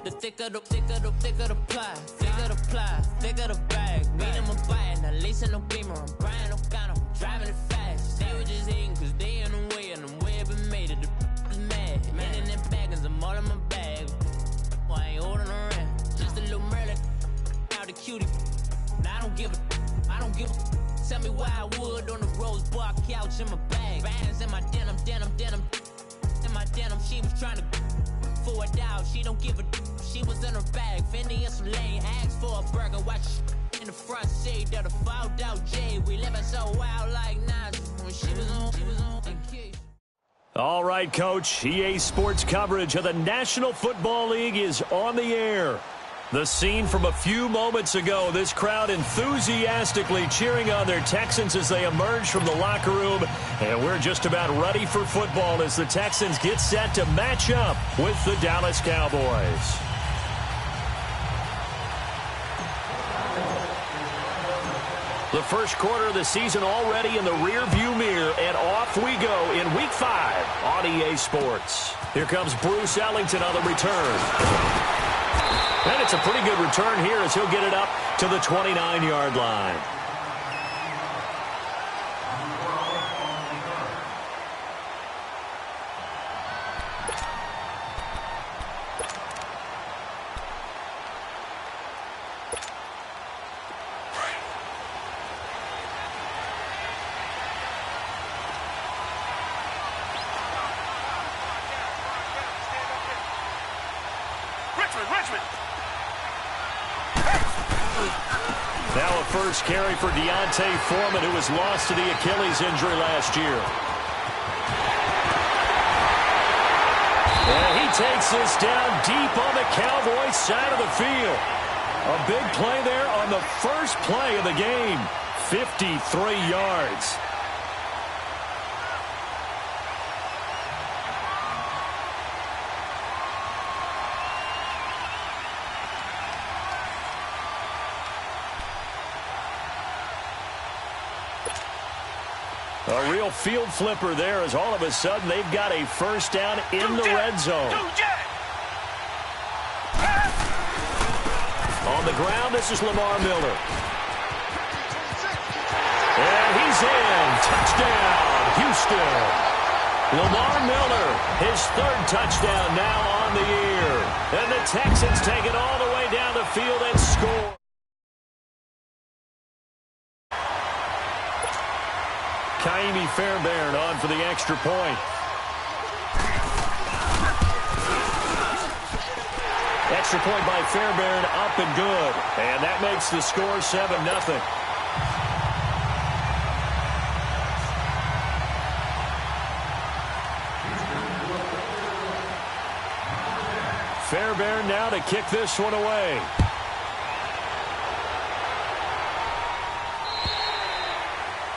The thicker the pie, thicker the bag. Meet them a bite, now listen no beamer. I'm Brian O'Connor, driving it fast. They were just hating cause they in the way, and I'm way up and made it. The is mad. Man in them baggins, I'm all in my bag. I ain't holding around. Just a little Merlin, out the cutie. Now I don't give a. Tell me why I would on the rose bar couch in my bag. Bands in my denim. In my denim, she was trying to for it out. She don't give a. She was in her bag. Fendi and some lane. Asked for a burger. Watch in the front seat of the fouled out J. We living so wild like Nas. When she was on vacation. All right, Coach. EA Sports coverage of the National Football League is on the air. The scene from a few moments ago, this crowd enthusiastically cheering on their Texans as they emerge from the locker room. And we're just about ready for football as the Texans get set to match up with the Dallas Cowboys. The first quarter of the season already in the rearview mirror, and off we go in Week 5 on EA Sports. Here comes Bruce Ellington on the return. And it's a pretty good return here as he'll get it up to the 29-yard line. Richmond. Now a first carry for Deontay Foreman, who was lost to the Achilles injury last year. And he takes this down deep on the Cowboys side of the field. A big play there on the first play of the game. 53 yards. A real field flipper there as all of a sudden they've got a first down in the red zone. On the ground, this is Lamar Miller. And he's in. Touchdown, Houston. Lamar Miller, his third touchdown now on the year. And the Texans take it all the way down the field and score. Kaimi Fairbairn on for the extra point. Extra point by Fairbairn, up and good. And that makes the score 7-0. Fairbairn now to kick this one away.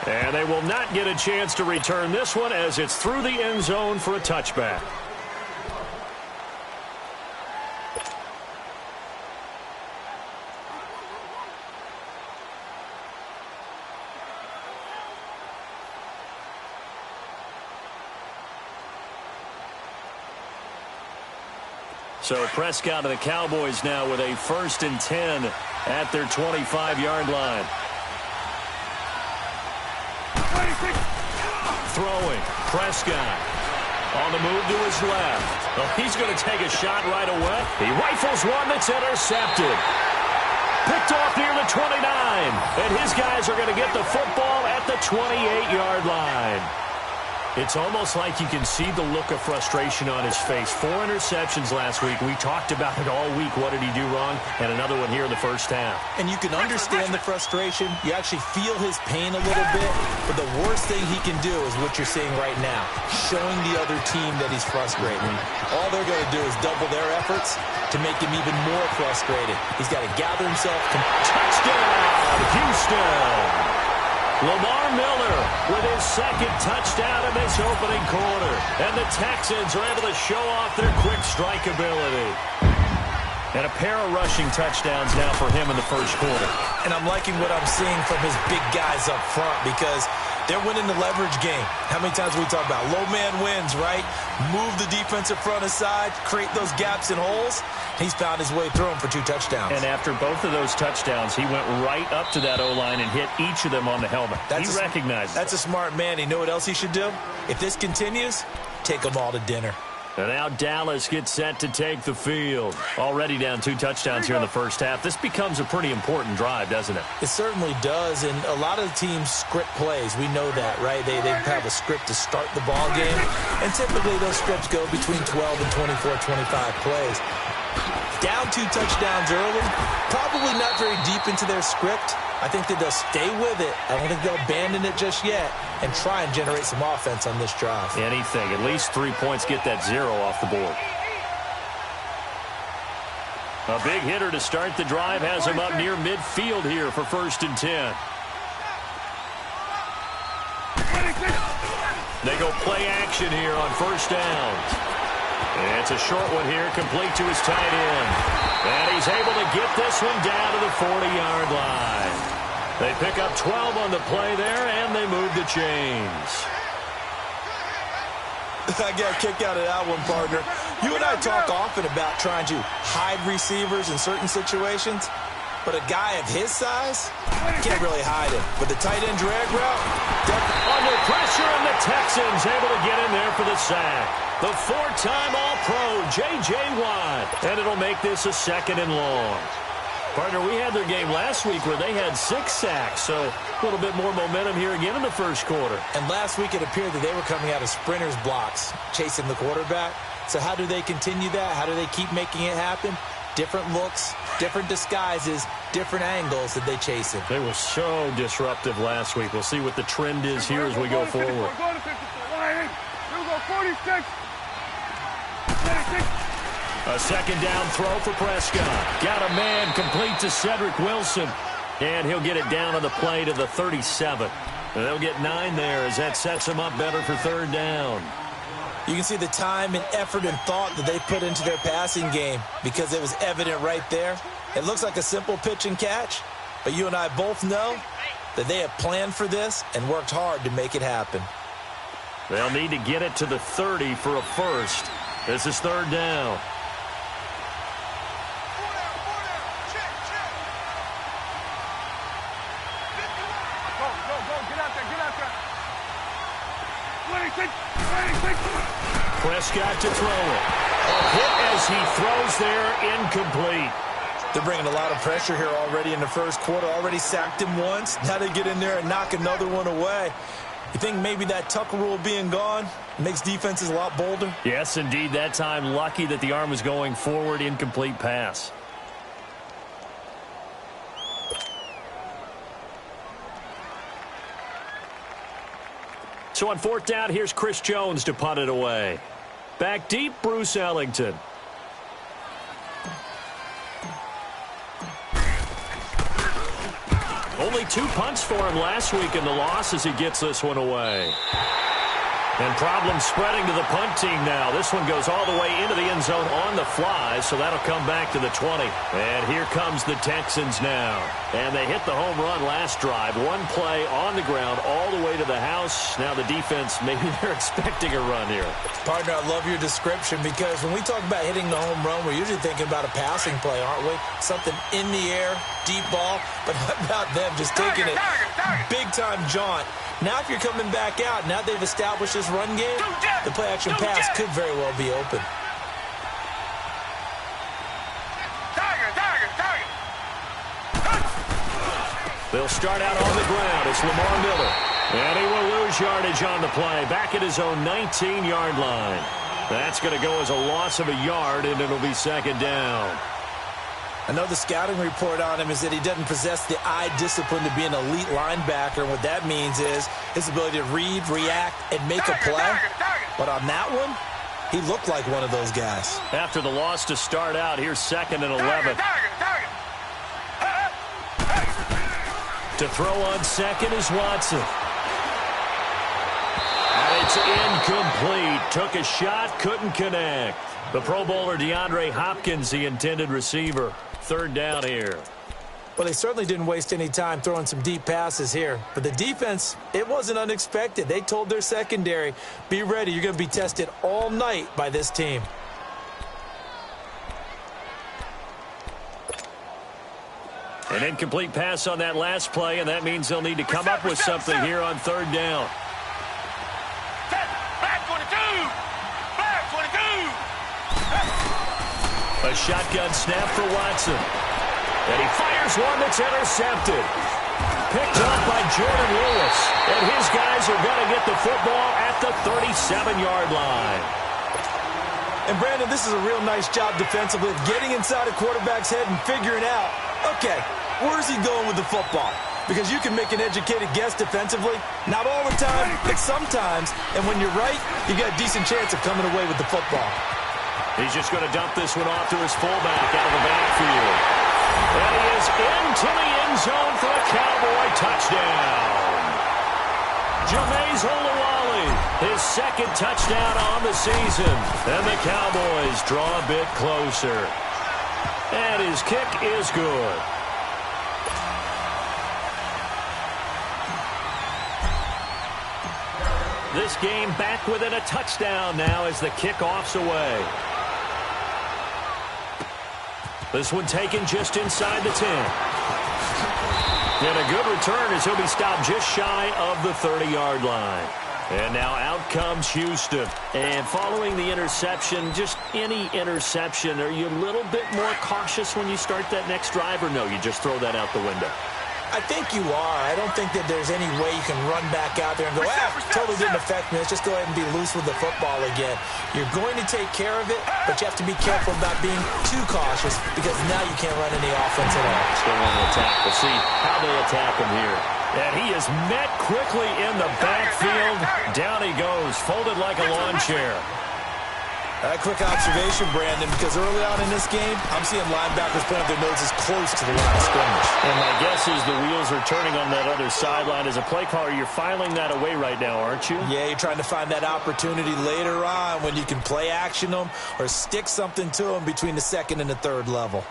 And they will not get a chance to return this one as it's through the end zone for a touchback. So Prescott and the Cowboys now with a 1st and 10 at their 25-yard line. Throwing, Prescott on the move to his left. Well, he's going to take a shot right away. He rifles one that's intercepted. Picked off near the 29. And his guys are going to get the football at the 28-yard line. It's almost like you can see the look of frustration on his face. 4 interceptions last week. We talked about it all week. What did he do wrong? And another one here in the first half. And you can understand the frustration. You actually feel his pain a little bit. But the worst thing he can do is what you're seeing right now, showing the other team that he's frustrated. All they're going to do is double their efforts to make him even more frustrated. He's got to gather himself. Touchdown, Houston! Lamar Miller with his second touchdown in this opening quarter. And the Texans are able to show off their quick strike ability. And a pair of rushing touchdowns now for him in the first quarter. And I'm liking what I'm seeing from his big guys up front because They're winning the leverage game. How many times we talk about low man wins, right? Move the defensive front aside, create those gaps and holes. He's found his way through them for 2 touchdowns. And after both of those touchdowns, he went right up to that O-line and hit each of them on the helmet. He recognized it. That's a smart man. You know what else he should do? If this continues, take them all to dinner. And now Dallas gets set to take the field. Already down 2 touchdowns here in the first half. This becomes a pretty important drive, doesn't it? It certainly does, and a lot of the teams script plays. We know that, right? They have a script to start the ball game, and typically those scripts go between 12 and 24, 25 plays. Down 2 touchdowns early, probably not very deep into their script. I think that they'll stay with it. I don't think they'll abandon it just yet and try and generate some offense on this drive. Anything. At least 3 points, get that 0 off the board. A big hitter to start the drive has him up near midfield here for 1st and 10. They go play action here on 1st down. It's a short one here, complete to his tight end. And he's able to get this one down to the 40-yard line. They pick up 12 on the play there, and they move the chains. I got a kick out of that one, partner. You and I talk often about trying to hide receivers in certain situations, but a guy of his size can't really hide him. But the tight end drag route, under pressure, and the Texans able to get in there for the sack. The 4-time All-Pro, J.J. Watt. And it'll make this a 2nd and long. Partner, we had their game last week where they had 6 sacks, so a little bit more momentum here again in the first quarter. And last week it appeared that they were coming out of sprinters blocks, chasing the quarterback. So how do they continue that? How do they keep making it happen? Different looks, different disguises, different angles that they chase him. They were so disruptive last week. We'll see what the trend is here as we go forward. 46. A 2nd down throw for Prescott. Got a man complete to Cedric Wilson. And he'll get it down on the play to the 37. And they'll get 9 there as that sets him up better for 3rd down. You can see the time and effort and thought that they put into their passing game because it was evident right there. It looks like a simple pitch and catch, but you and I both know that they have planned for this and worked hard to make it happen. They'll need to get it to the 30 for a first. This is 3rd down. Prescott to throw it. A hit as he throws there, incomplete. They're bringing a lot of pressure here already in the first quarter. Already sacked him once. Now they get in there and knock another one away. You think maybe that Tucker rule being gone makes defenses a lot bolder? Yes, indeed. That time, lucky that the arm was going forward. Incomplete pass. So on 4th down, here's Chris Jones to punt it away. Back deep, Bruce Ellington. Only 2 punts for him last week in the loss as he gets this one away. And problems spreading to the punt team now. This one goes all the way into the end zone on the fly, so that'll come back to the 20. And here comes the Texans now. And they hit the home run last drive. 1 play on the ground all the way to the house. Now the defense, maybe they're expecting a run here. Partner, I love your description because when we talk about hitting the home run, we're usually thinking about a passing play, aren't we? Something in the air, deep ball. But how about them just taking it big-time jaunt? Now if you're coming back out, now they've established this run game, the play-action pass could very well be open. They'll start out on the ground. It's Lamar Miller. And he will lose yardage on the play. Back at his own 19-yard line. That's going to go as a loss of a yard, and it'll be 2nd down. I know the scouting report on him is that he doesn't possess the eye discipline to be an elite linebacker. And what that means is his ability to read, react, and make a play. But on that one, he looked like one of those guys. After the loss to start out, here's 2nd and 11. To throw on 2nd is Watson. And it's incomplete. Took a shot, couldn't connect. The Pro Bowler DeAndre Hopkins, the intended receiver. 3rd down here. Well, they certainly didn't waste any time throwing some deep passes here. But the defense, it wasn't unexpected. They told their secondary, be ready. You're going to be tested all night by this team. An incomplete pass on that last play, and that means they'll need to come up with something here on third down. Back 22! Back 22! A shotgun snap for Watson. And he fires one that's intercepted. Picked up by Jordan Lewis. And his guys are going to get the football at the 37-yard line. And, Brandon, this is a real nice job defensively of getting inside a quarterback's head and figuring out, okay, where's he going with the football? Because you can make an educated guess defensively. Not all the time, but sometimes. And when you're right, you got a decent chance of coming away with the football. He's just going to dump this one off to his fullback out of the backfield. And he is into the end zone for a Cowboy touchdown. Jameis Olawale, his second touchdown on the season. And the Cowboys draw a bit closer. And his kick is good. This game back within a touchdown now as the kickoff's away. This one taken just inside the 10. And a good return as he'll be stopped just shy of the 30-yard line. And now out comes Houston. And following the interception, just any interception, are you a little bit more cautious when you start that next drive, or no, you just throw that out the window? I think you are. I don't think that there's any way you can run back out there and go, totally didn't affect me. Let's just go ahead and be loose with the football again. You're going to take care of it, but you have to be careful about being too cautious because now you can't run any offense at all. Still on the attack. We'll see how they attack him here. And he is met quickly in the backfield. Down he goes, folded like a lawn chair. A quick observation, Brandon, because early on in this game, I'm seeing linebackers putting up their noses close to the line of scrimmage. And my guess is the wheels are turning on that other sideline. As a play caller, you're filing that away right now, aren't you? Yeah, you're trying to find that opportunity later on when you can play action them or stick something to them between the second and the third level.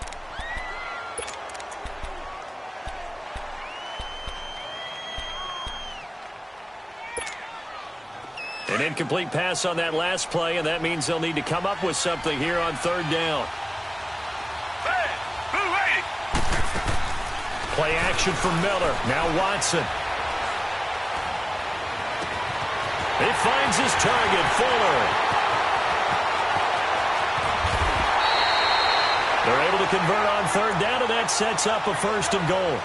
An incomplete pass on that last play, and that means they'll need to come up with something here on third down. Play action for Miller. Now Watson. He finds his target, Fuller. They're able to convert on third down, and that sets up a 1st and goal.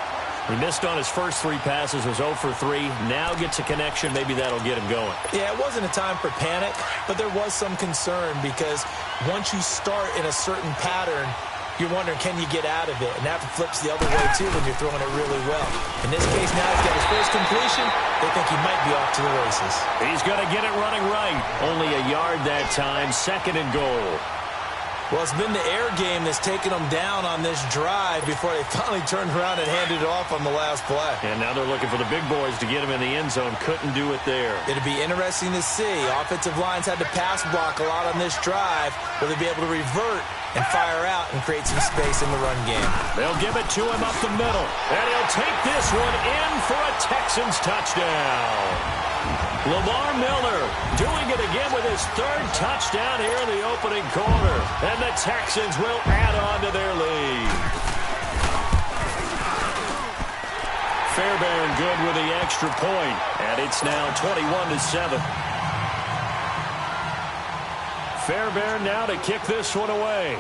He missed on his first 3 passes, was 0 for 3. Now gets a connection. Maybe that'll get him going. Yeah, it wasn't a time for panic, but there was some concern because once you start in a certain pattern, you're wondering, can you get out of it? And that flips the other way, too, when you're throwing it really well. In this case, now he's got his first completion. They think he might be off to the races. He's going to get it running right. Only a yard that time. 2nd and goal. Well, it's been the air game that's taken them down on this drive before they finally turned around and handed it off on the last play. And now they're looking for the big boys to get him in the end zone. Couldn't do it there. It'll be interesting to see. Offensive lines had to pass block a lot on this drive. Will they be able to revert and fire out and create some space in the run game? They'll give it to him up the middle. And he'll take this one in for a Texans touchdown. Lamar Miller doing it again with his 3rd touchdown here in the opening quarter. And the Texans will add on to their lead. Fairbairn good with the extra point. And it's now 21-7. Fairbairn now to kick this one away.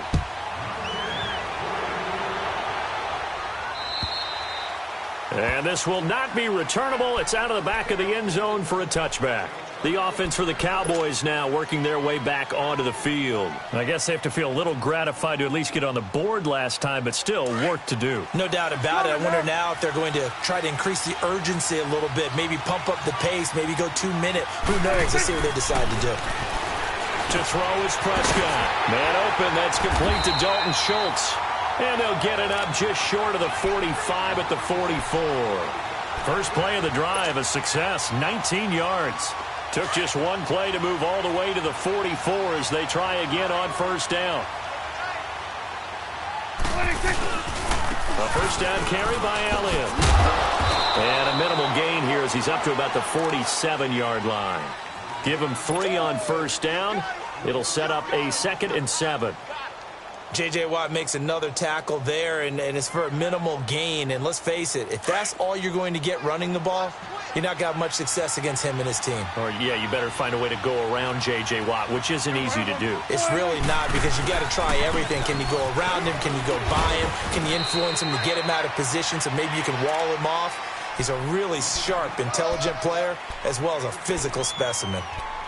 And this will not be returnable. It's out of the back of the end zone for a touchback. The offense for the Cowboys now working their way back onto the field. I guess they have to feel a little gratified to at least get on the board last time, but still work to do. No doubt about it. I wonder now if they're going to try to increase the urgency a little bit, maybe pump up the pace, maybe go 2-minute. Who knows? Let's see what they decide to do. To throw is Prescott. Man open. That's complete to Dalton Schultz. And they'll get it up just short of the 45 at the 44. First play of the drive, a success, 19 yards. Took just one play to move all the way to the 44 as they try again on 1st down. A first down carry by Elliott. And a minimal gain here as he's up to about the 47-yard line. Give him 3 on first down. It'll set up a 2nd and 7. J.J. Watt makes another tackle there, and it's for a minimal gain. And let's face it, if that's all you're going to get running the ball, you're not going to have much success against him and his team. Or, yeah, you better find a way to go around J.J. Watt, which isn't easy to do. It's really not, because you got to try everything. Can you go around him? Can you go by him? Can you influence him to get him out of position so maybe you can wall him off? He's a really sharp, intelligent player, as well as a physical specimen.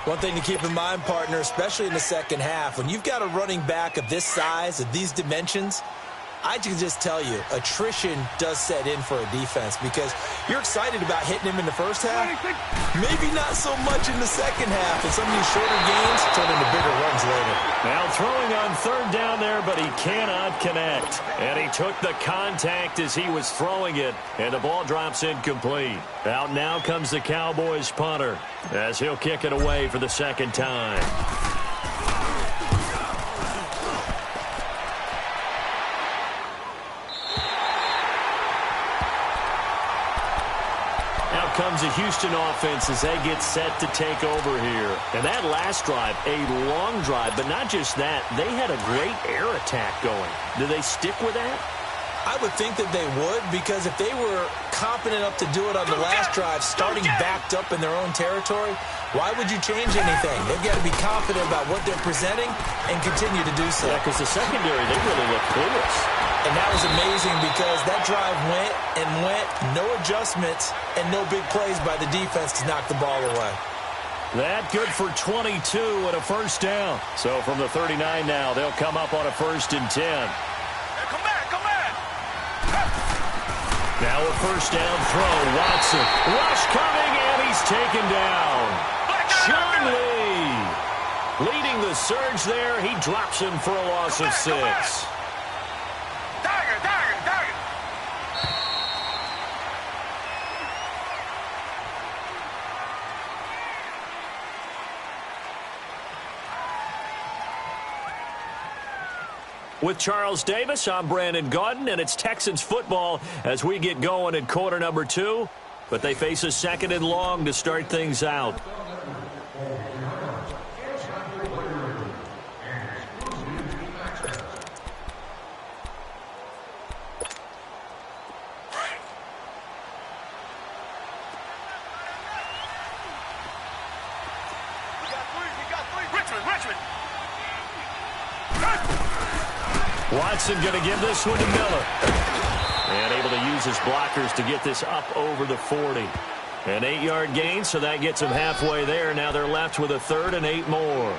One thing to keep in mind, partner, especially in the second half, when you've got a running back of this size, of these dimensions, I can just tell you, attrition does set in for a defense, because you're excited about hitting him in the first half. Maybe not so much in the second half, and some of these shorter games turn into bigger runs later. Now throwing on third down there, but he cannot connect. And he took the contact as he was throwing it, and the ball drops incomplete. Out now comes the Cowboys punter, as he'll kick it away for the second time. Comes a Houston offense as they get set to take over here. And that last drive, a long drive, but not just that, they had a great air attack going. Do they stick with that? I would think that they would, because if they were confident enough to do it on the last drive, starting backed up in their own territory, why would you change anything? They've got to be confident about what they're presenting and continue to do so. Yeah, because the secondary, they really look clueless. And that was amazing, because that drive went and went, no adjustments, and no big plays by the defense to knock the ball away. That good for 22 and a first down. So from the 39 now, they'll come up on a 1st and 10. Come back, come back. Now a first down throw. Watson. Rush coming, and he's taken down. Sean Lee leading the surge there. He drops him for a loss of 6. With Charles Davis, I'm Brandon Gaudin, and it's Texans football as we get going in quarter number 2. But they face a 2nd and long to start things out. Watson going to give this one to Miller. And able to use his blockers to get this up over the 40. An 8-yard gain, so that gets them halfway there. Now they're left with a 3rd and 8 more.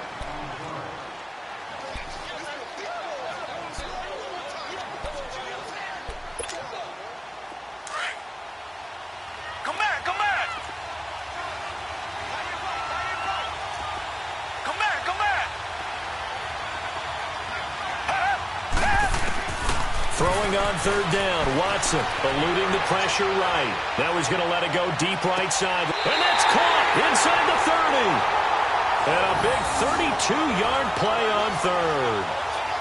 Throwing on third down, Watson eluding the pressure right. Now he's going to let it go deep right side. And that's caught inside the 30. And a big 32-yard play on third.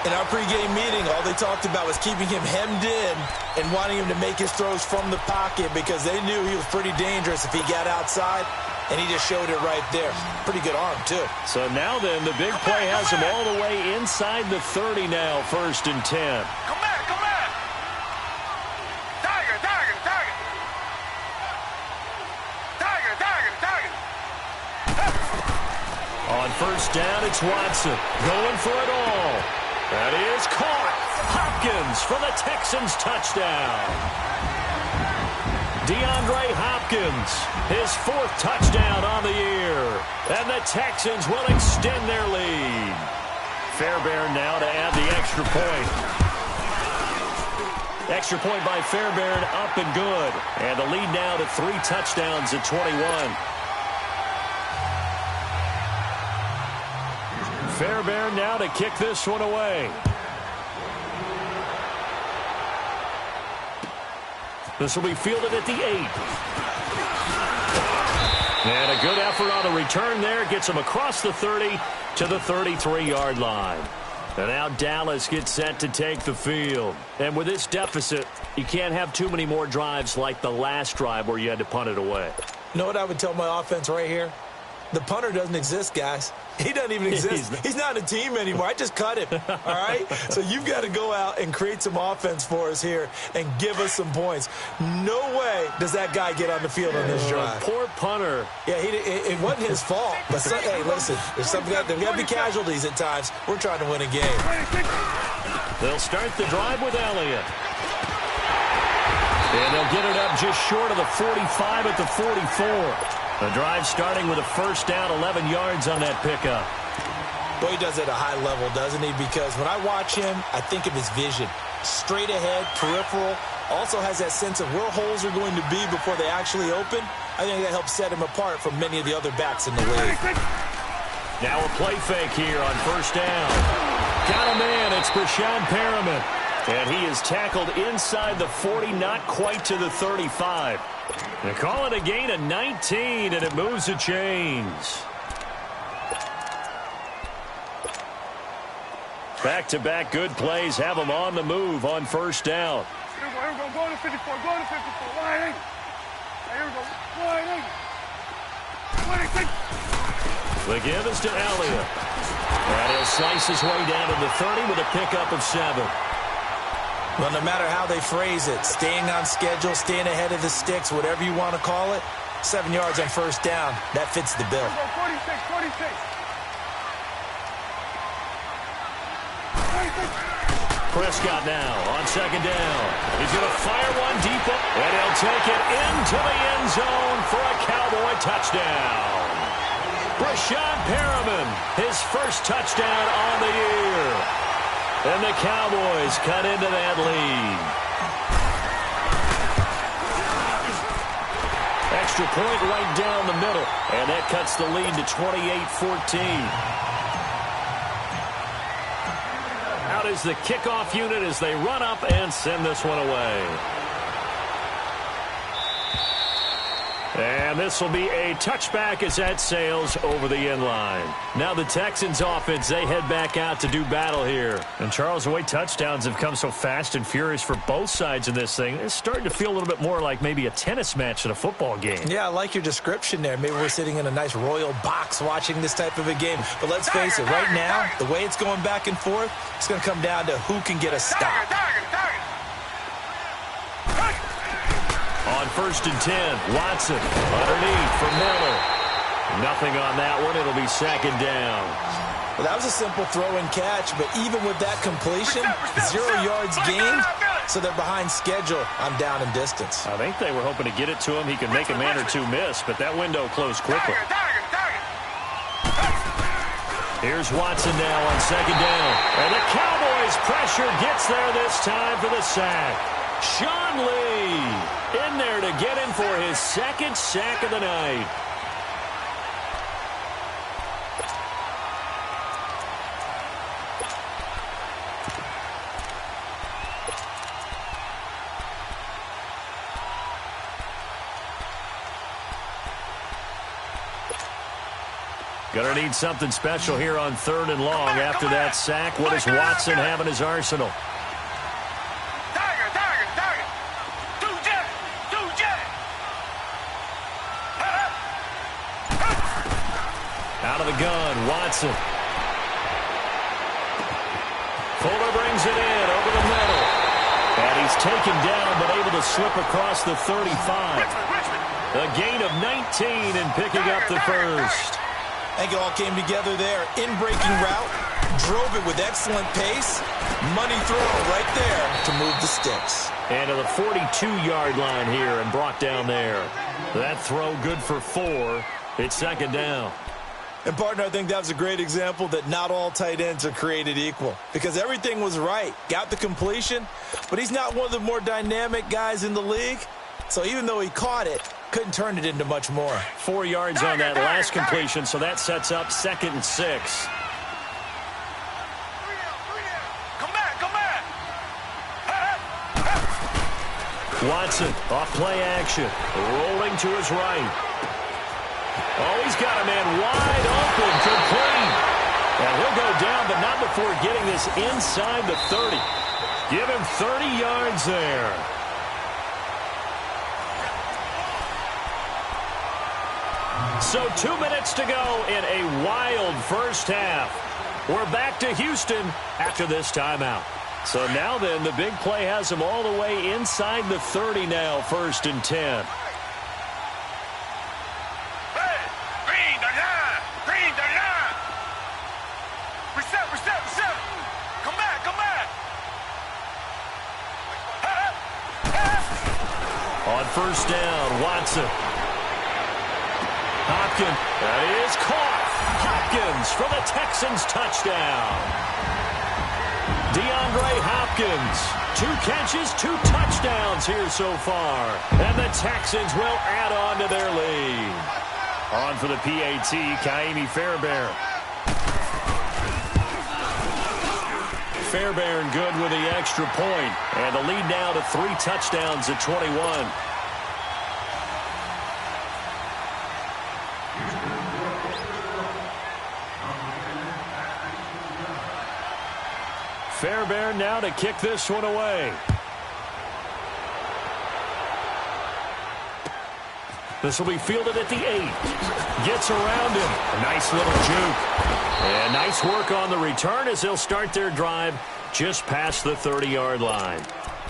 In our pregame meeting, all they talked about was keeping him hemmed in and wanting him to make his throws from the pocket, because they knew he was pretty dangerous if he got outside, and he just showed it right there. Pretty good arm, too. So now then, the big play has him all the way inside the 30 now, 1st and 10. Come back, come back. Tiger, tiger, tiger. Tiger, tiger, tiger. On first down, it's Watson going for it all. That is caught. Hopkins for the Texans touchdown. DeAndre Hopkins, his 4th touchdown on the year. And the Texans will extend their lead. Fairbairn now to add the extra point. Extra point by Fairbairn, up and good. And the lead now to 3 touchdowns at 21. Fairbairn now to kick this one away. This will be fielded at the 8. And a good effort on the return there. Gets him across the 30 to the 33-yard line. And now Dallas gets set to take the field. And with this deficit, you can't have too many more drives like the last drive where you had to punt it away. You know what I would tell my offense right here? The punter doesn't exist, guys. He doesn't even exist. He's not a team anymore. I just cut him, all right? So you've got to go out and create some offense for us here and give us some points. No way does that guy get on the field on this drive. Poor punter. Yeah, it wasn't his fault. But, hey, listen, there's got to be casualties at times. We're trying to win a game. They'll start the drive with Elliott. And they'll get it up just short of the 45 at the 44. The drive starting with a first down, 11 yards on that pickup. Boy, he does it at a high level, doesn't he? Because when I watch him, I think of his vision. Straight ahead, peripheral. Also has that sense of where holes are going to be before they actually open. I think that helps set him apart from many of the other backs in the league. Now a play fake here on first down. Got a man. It's Brashad Perriman. And he is tackled inside the 40, not quite to the 35. They call it a gain of 19, and it moves the chains. Back-to-back good plays have them on the move on first down. Here we go. Go to 54. Go to 54. Wide 8. Here we go. Wide 8. The give is to Elliott. And he'll slice his way down to the 30 with a pickup of 7. Well, no matter how they phrase it, staying on schedule, staying ahead of the sticks, whatever you want to call it, 7 yards on first down, that fits the bill. 46. Prescott now on second down. He's going to fire one deep up, and he'll take it into the end zone for a Cowboy touchdown. Brashad Perriman, his first touchdown on the year. And the Cowboys cut into that lead. Extra point right down the middle. And that cuts the lead to 28-14. Out is the kickoff unit as they run up and send this one away. And this will be a touchback as that sails over the end line. Now the Texans offense, they head back out to do battle here. And Charles, the way touchdowns have come so fast and furious for both sides in this thing, it's starting to feel a little bit more like maybe a tennis match than a football game. Yeah, I like your description there. Maybe we're sitting in a nice royal box watching this type of a game. But let's face it, right now, the way it's going back and forth, it's going to come down to who can get a stop. On first and 10, Watson underneath for Miller. Nothing on that one. It'll be second down. Well, that was a simple throw and catch, but even with that completion, 0 yards gained, so they're behind schedule on down and distance. I think they were hoping to get it to him. He could make a man or two miss, but that window closed quickly. Here's Watson now on second down. And the Cowboys pressure gets there this time for the sack. Sean Lee in there to get him for his second sack of the night. Gonna need something special here on third and long after that sack. What does Watson have in his arsenal? Out of the gun, Watson. Fuller brings it in over the middle. And he's taken down but able to slip across the 35. A gain of 19 and picking up the first. I think it all came together there. In-breaking route, drove it with excellent pace. Money throw right there to move the sticks. And to the 42-yard line here and brought down there. That throw good for 4. It's second down. And, partner, I think that was a great example that not all tight ends are created equal. Because everything was right. Got the completion, but he's not one of the more dynamic guys in the league. So even though he caught it, couldn't turn it into much more. 4 yards on that last completion, so that sets up 2nd and 6. Come back. Watson off play action, rolling to his right. Oh, he's got a man wide open, complete. And he'll go down, but not before getting this inside the 30. Give him 30 yards there. So 2 minutes to go in a wild first half. We're back to Houston after this timeout. So now then, the big play has him all the way inside the 30 now, 1st and 10. On first down, Watson. Hopkins, that is caught. Hopkins for the Texans touchdown. DeAndre Hopkins, 2 catches, 2 touchdowns here so far. And the Texans will add on to their lead. On for the PAT, Kaimi Fairbairn. Fairbairn good with the extra point. And the lead now to 3 touchdowns at 21. Fairbairn now to kick this one away. This will be fielded at the 8. Gets around him. A nice little juke. And nice work on the return as they'll start their drive just past the 30-yard line.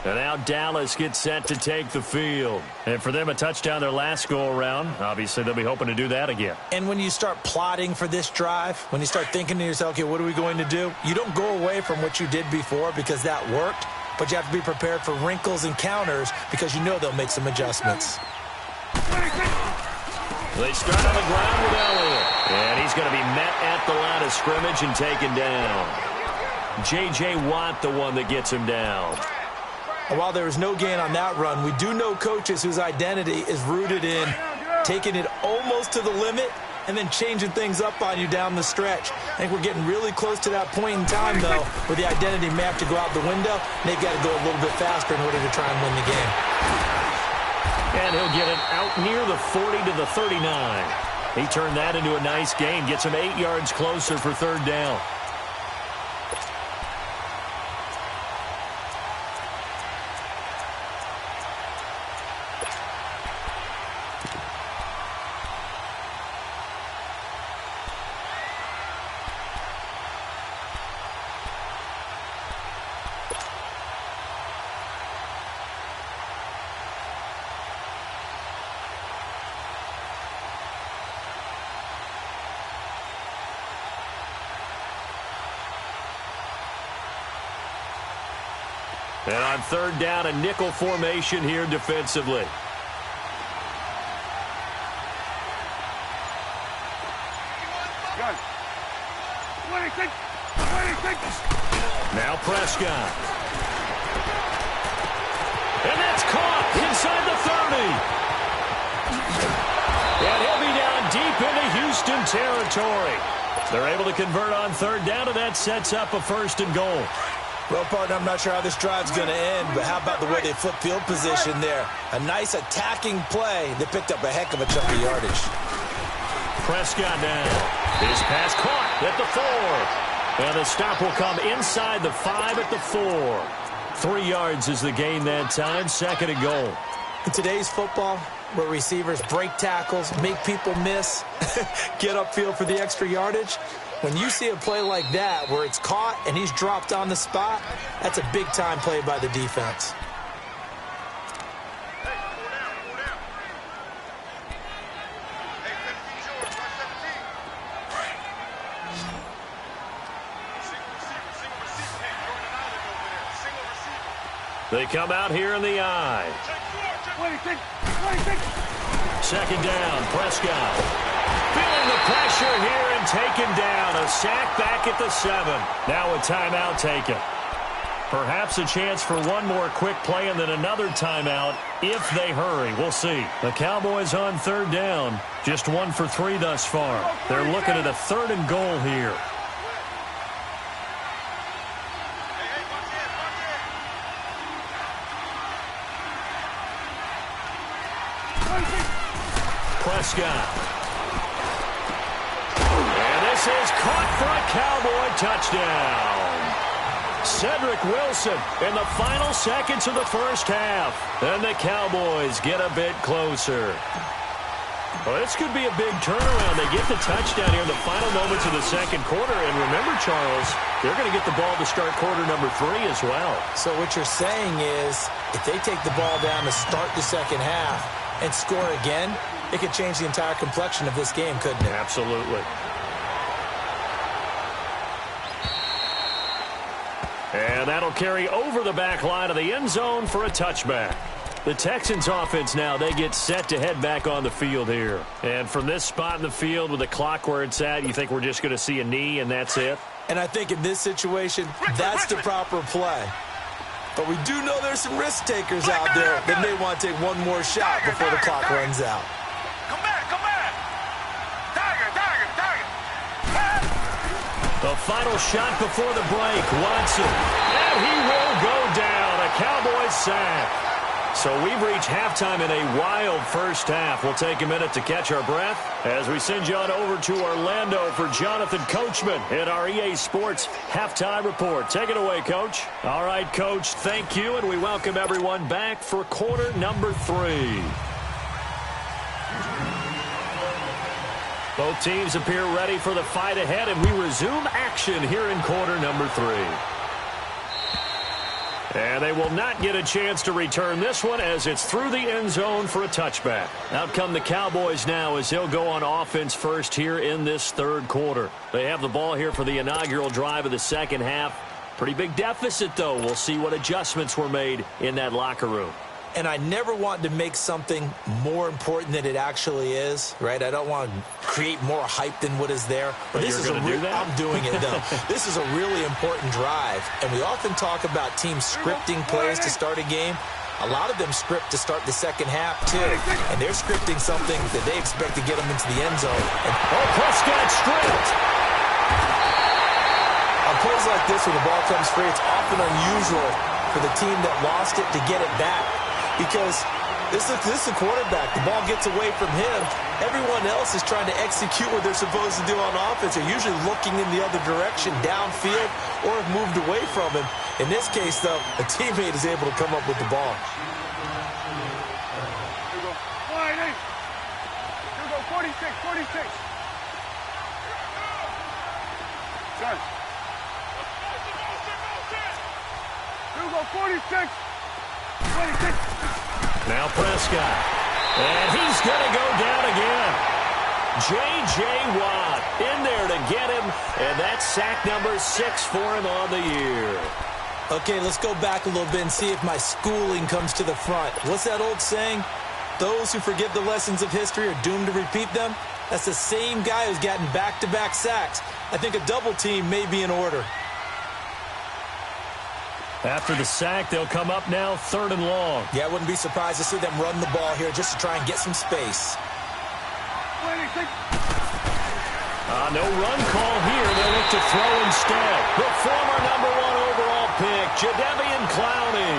And now Dallas gets set to take the field. And for them, a touchdown their last go-around. Obviously, they'll be hoping to do that again. And when you start plotting for this drive, when you start thinking to yourself, okay, what are we going to do? You don't go away from what you did before because that worked, but you have to be prepared for wrinkles and counters because you know they'll make some adjustments. They start on the ground with Elliott. And he's going to be met at the line of scrimmage and taken down. J.J. Watt, the one that gets him down. And while there was no gain on that run, we do know coaches whose identity is rooted in taking it almost to the limit and then changing things up on you down the stretch. I think we're getting really close to that point in time, though, where the identity may have to go out the window, and they've got to go a little bit faster in order to try and win the game. And he'll get it out near the 40 to the 39. He turned that into a nice gain, gets him 8 yards closer for 3rd down. And on 3rd down, a nickel formation here defensively. Now Prescott. And that's caught inside the 30. And he'll be down deep into Houston territory. They're able to convert on 3rd down, and that sets up a 1st and goal. Well, partner, I'm not sure how this drive's going to end, but how about the way they flip field position there? A nice attacking play. They picked up a heck of a chunk of yardage. Prescott now. His pass caught at the 4. And the stop will come inside the 5 at the 4. 3 yards is the gain that time. 2nd and goal. In today's football, where receivers break tackles, make people miss, get upfield for the extra yardage, when you see a play like that where it's caught and he's dropped on the spot, that's a big-time play by the defense. They come out here in the eye. 2nd down, Prescott. Feeling the pressure here and taken down. A sack back at the 7. Now a timeout taken. Perhaps a chance for one more quick play and then another timeout if they hurry. We'll see. The Cowboys on 3rd down. Just 1 for 3 thus far. They're looking at a 3rd and goal here. Prescott. And this is caught for a Cowboy touchdown. Cedric Wilson in the final seconds of the first half. And the Cowboys get a bit closer. Well, this could be a big turnaround. They get the touchdown here in the final moments of the second quarter. And remember, Charles, they're going to get the ball to start quarter number 3 as well. So what you're saying is if they take the ball down to start the second half and score again, it could change the entire complexion of this game, couldn't it? Absolutely. And that'll carry over the back line of the end zone for a touchback. The Texans offense now, they get set to head back on the field here. And from this spot in the field with the clock where it's at, you think we're just going to see a knee and that's it? And I think in this situation, that's the proper play. But we do know there's some risk takers out there that may want to take one more shot before the clock runs out. Come back, come back. Tiger. The final shot before the break. Watson. And he will go down. A Cowboys sack. So we've reached halftime in a wild first half. We'll take a minute to catch our breath as we send you on over to Orlando for Jonathan Coachman in our EA Sports Halftime Report. Take it away, Coach. All right, Coach, thank you, and we welcome everyone back for quarter number 3. Both teams appear ready for the fight ahead, and we resume action here in quarter number 3. And they will not get a chance to return this one as it's through the end zone for a touchback. Out come the Cowboys now as they'll go on offense first here in this third quarter. They have the ball here for the inaugural drive of the second half. Pretty big deficit, though. We'll see what adjustments were made in that locker room. And I never want to make something more important than it actually is, right? I don't want to create more hype than what is there. But this is I'm doing it, though. This is a really important drive. And we often talk about teams scripting plays to start a game. A lot of them script to start the second half, too. And they're scripting something that they expect to get them into the end zone. And, Prescott stripped. On plays like this, when the ball comes free, it's often unusual for the team that lost it to get it back. Because this is a quarterback. The ball gets away from him. Everyone else is trying to execute what they're supposed to do on offense. They're usually looking in the other direction, downfield, or have moved away from him. In this case, though, a teammate is able to come up with the ball. Here we go. Wide eight. Here we go. 46. Son. Here we go. 46. 26. Now Prescott. And he's going to go down again. J.J. Watt in there to get him. And that's sack number 6 for him on the year. Okay, let's go back a little bit and see if my schooling comes to the front. What's that old saying? Those who forget the lessons of history are doomed to repeat them. That's the same guy who's gotten back-to-back sacks. I think a double team may be in order. After the sack, they'll come up now 3rd and long. Yeah, I wouldn't be surprised to see them run the ball here just to try and get some space. No run call here. They'll look to throw instead. The former number 1 overall pick, Jadeveon Clowney,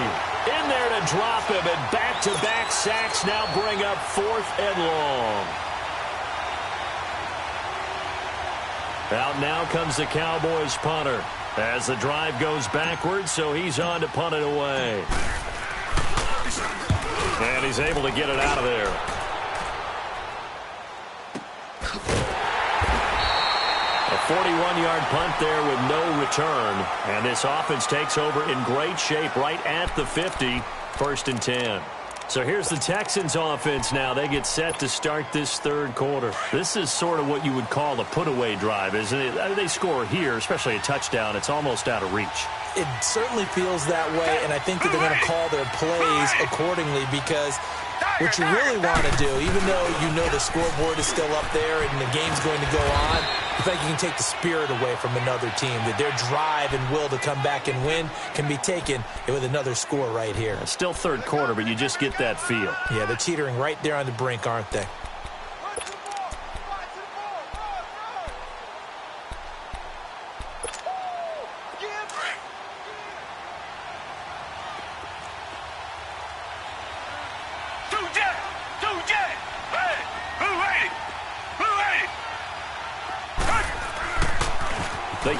in there to drop him, and back-to-back sacks now bring up 4th and long. Out now comes the Cowboys punter as the drive goes backwards, so he's on to punt it away. And he's able to get it out of there. A 41-yard punt there with no return. And this offense takes over in great shape right at the 50, 1st and 10. So here's the Texans offense now. They get set to start this third quarter. This is sort of what you would call a put-away drive, isn't it? They score here, especially a touchdown. It's almost out of reach. It certainly feels that way, and I think that they're going to call their plays accordingly because what you really want to do, even though you know the scoreboard is still up there and the game's going to go on, I think you can take the spirit away from another team, that their drive and will to come back and win can be taken with another score right here. It's still third quarter, but you just get that feel. Yeah, they're teetering right there on the brink, aren't they?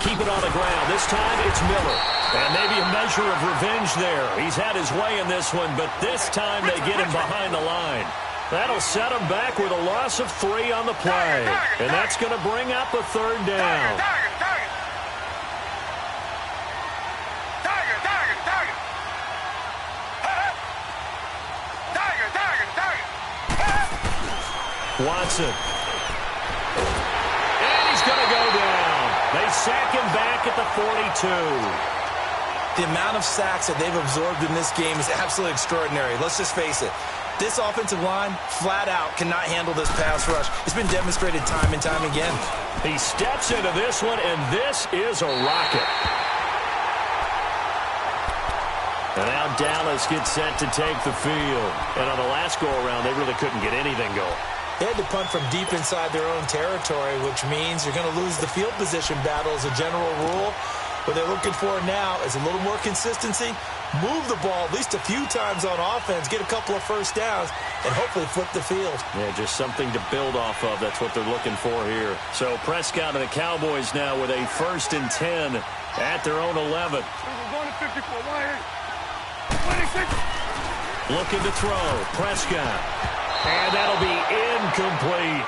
keep it on the ground. This time it's Miller. And maybe a measure of revenge there. He's had his way in this one, but this time they get him behind the line. That'll set him back with a loss of 3 on the play. And that's going to bring up a 3rd down. Watson. And he's going to go down. They sack him back at the 42. The amount of sacks that they've absorbed in this game is absolutely extraordinary. Let's just face it. This offensive line, flat out, cannot handle this pass rush. It's been demonstrated time and time again. He steps into this one, and this is a rocket. And now Dallas gets set to take the field. And on the last go-around, they really couldn't get anything going. They had to punt from deep inside their own territory, which means you're going to lose the field position battle as a general rule. What they're looking for now is a little more consistency, move the ball at least a few times on offense, get a couple of first downs, and hopefully flip the field. Yeah, just something to build off of. That's what they're looking for here. So Prescott and the Cowboys now with a 1st and 10 at their own 11. Looking to throw. Prescott. And that'll be incomplete.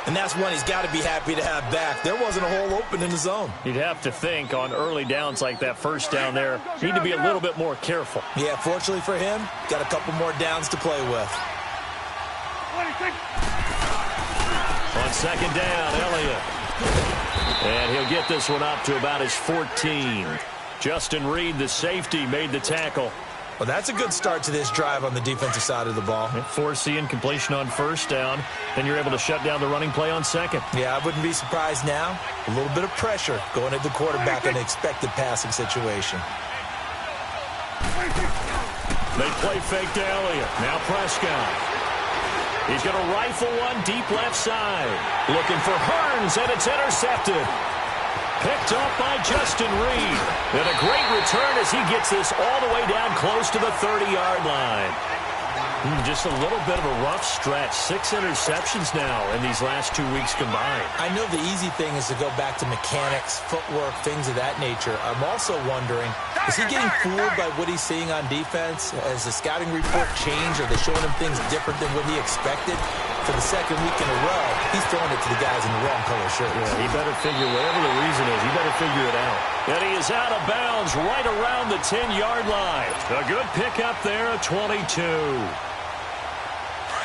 And that's one he's got to be happy to have back. There wasn't a hole open in the zone. You'd have to think on early downs like that, first down there, need to be a little bit more careful. Yeah, fortunately for him, got a couple more downs to play with. On 2nd down, Elliott. And he'll get this one up to about his 14. Justin Reed, the safety, made the tackle. Well, that's a good start to this drive on the defensive side of the ball. Force the incompletion on 1st down. Then you're able to shut down the running play on 2nd. Yeah, I wouldn't be surprised now. A little bit of pressure going at the quarterback in an expected passing situation. They play fake to Elliott. Now Prescott. He's going to rifle one deep left side. Looking for Hearns, and it's intercepted. Picked off by Justin Reed. And a great return as he gets this all the way down close to the 30-yard line. Just a little bit of a rough stretch. 6 interceptions now in these last 2 weeks combined. I know the easy thing is to go back to mechanics, footwork, things of that nature. I'm also wondering, is he getting fooled by what he's seeing on defense? Has the scouting report changed? Are they showing him things different than what he expected? For the 2nd week in a row, he's throwing it to the guys in the wrong color shirts. Yeah, he better figure, whatever the reason is, he better figure it out. And he is out of bounds right around the 10-yard line. A good pickup there, a 22.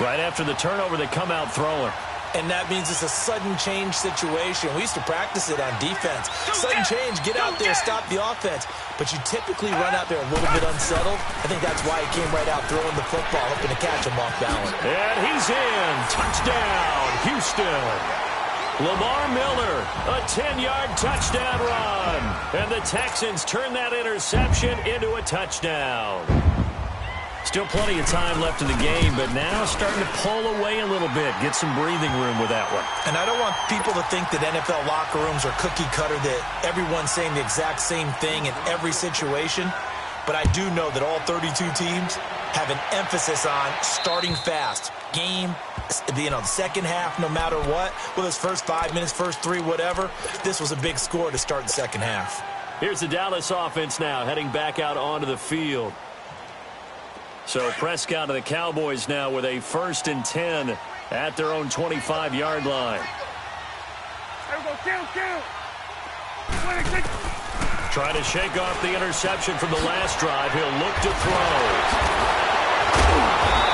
Right after the turnover, they come out throwing. And that means it's a sudden change situation. We used to practice it on defense. Sudden change, get out there, stop the offense. But you typically run out there a little bit unsettled. I think that's why he came right out throwing the football, hoping to catch him off balance. And he's in. Touchdown, Houston. Lamar Miller, a 10-yard touchdown run. And the Texans turn that interception into a touchdown. Still plenty of time left in the game, but now starting to pull away a little bit, get some breathing room with that one. And I don't want people to think that NFL locker rooms are cookie cutter, that everyone's saying the exact same thing in every situation. But I do know that all 32 teams have an emphasis on starting fast. Game, the second half, no matter what, whether it's first 5 minutes, first 3, whatever. This was a big score to start the second half. Here's the Dallas offense now, heading back out onto the field. So Prescott of the Cowboys now with a 1st and 10 at their own 25-yard line. Trying to shake off the interception from the last drive. He'll look to throw.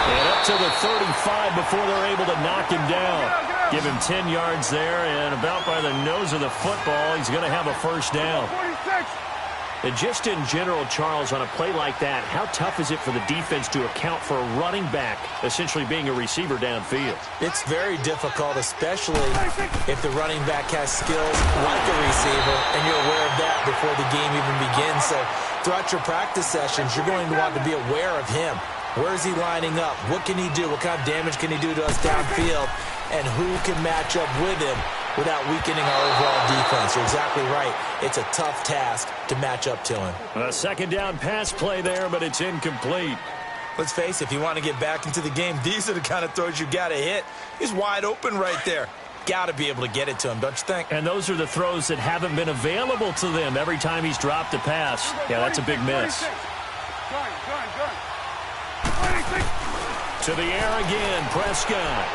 And up to the 35 before they're able to knock him down. Give him 10 yards there, and about by the nose of the football, he's going to have a 1st down. And just in general, Charles, on a play like that, how tough is it for the defense to account for a running back essentially being a receiver downfield? It's very difficult, especially if the running back has skills like a receiver, and you're aware of that before the game even begins. So throughout your practice sessions, you're going to want to be aware of him. Where is he lining up? What can he do? What kind of damage can he do to us downfield? And who can match up with him without weakening our overall defense? You're exactly right. It's a tough task to match up to him. A 2nd down pass play there, but it's incomplete. Let's face it, if you want to get back into the game, these are the kind of throws you got to hit. He's wide open right there. got to be able to get it to him, don't you think? And those are the throws that haven't been available to them every time he's dropped a pass. Yeah, that's a big miss. To the air again, Prescott.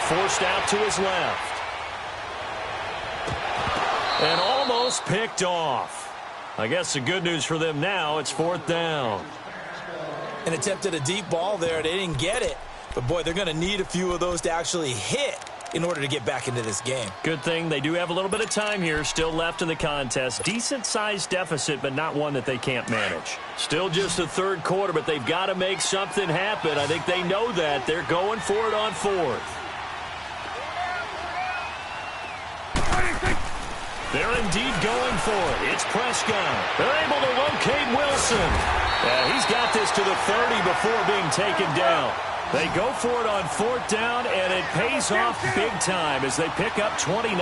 Forced out to his left. And almost picked off. I guess the good news for them now, it's 4th down. An attempt at a deep ball there. They didn't get it. But, boy, they're going to need a few of those to actually hit in order to get back into this game. Good thing they do have a little bit of time here still left in the contest. Decent-sized deficit, but not one that they can't manage. Still just the 3rd quarter, but they've got to make something happen. I think they know that. They're going for it on 4th. They're indeed going for it. It's Prescott. They're able to locate Wilson. He's got this to the 30 before being taken down. They go for it on 4th down, and it pays off big time as they pick up 29.